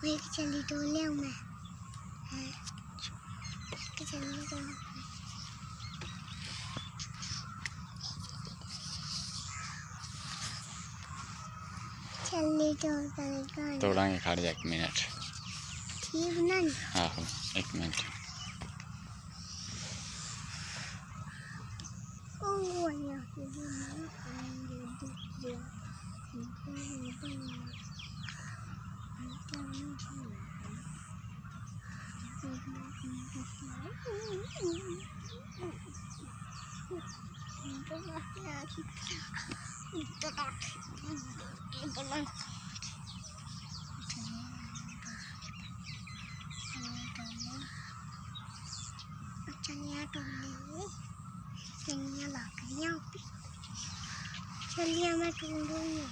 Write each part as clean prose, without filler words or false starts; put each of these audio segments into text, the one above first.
मैं चली तो ले मैं चली तो करेगा तोड़ांगे खा जा 1 मिनट ठीक ना आहो 1 मिनट ओ या चलिए मैं ढूंढूंगी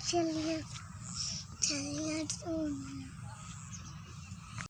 चलिए चलिए